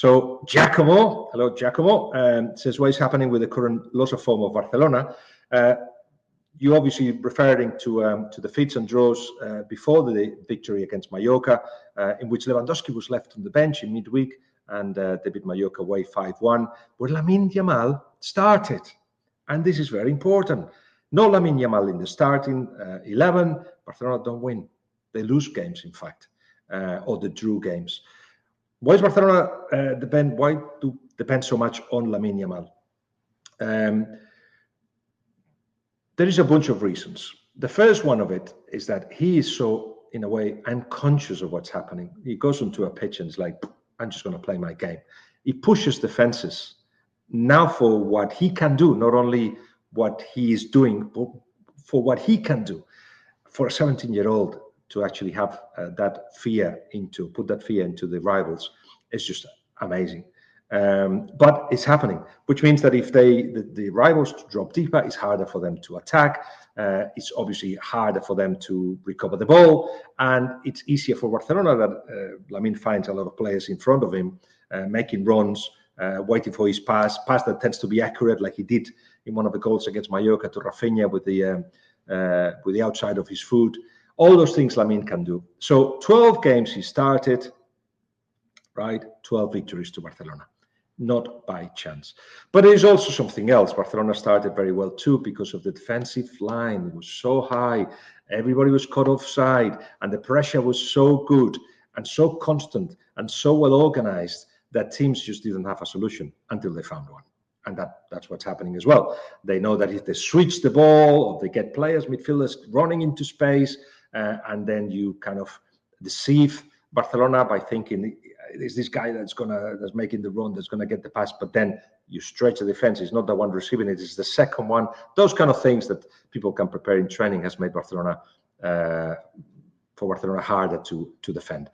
So Giacomo, hello Giacomo, says, what is happening with the current loss of form of Barcelona? You obviously referring to the defeats and draws before the victory against Mallorca, in which Lewandowski was left on the bench in midweek, and they beat Mallorca away 5-1, where Lamine Yamal started. And this is very important. No Lamine Yamal in the starting 11, Barcelona don't win. They lose games, in fact, or they drew games. Why is Barcelona depend so much on Lamine Yamal? There is a bunch of reasons. The first one of it is that he is so, in a way, unconscious of what's happening. He goes onto a pitch and is like, I'm just going to play my game. He pushes defenses now for what he can do, not only what he is doing, but for what he can do. For a 17-year-old to actually have put that fear into the rivals is just amazing. But it's happening, which means that if the rivals drop deeper, it's harder for them to attack. It's obviously harder for them to recover the ball, and it's easier for Barcelona that Lamine finds a lot of players in front of him, making runs, waiting for his pass that tends to be accurate, like he did in one of the goals against Mallorca to Rafinha with the outside of his foot. All those things Lamine can do. So 12 games he started, right? 12 victories to Barcelona. Not by chance. But there is also something else. Barcelona started very well too because of the defensive line. It was so high. Everybody was caught offside, and the pressure was so good and so constant and so well organized that teams just didn't have a solution until they found one. And that's what's happening as well. They know that if they switch the ball or they get players, midfielders running into space, and then you kind of deceive Barcelona by thinking, is this guy that's making the run, that's gonna get the pass, but then you stretch the defense. It's not the one receiving it, it's the second one. Those kind of things that people can prepare in training has made Barcelona harder to defend.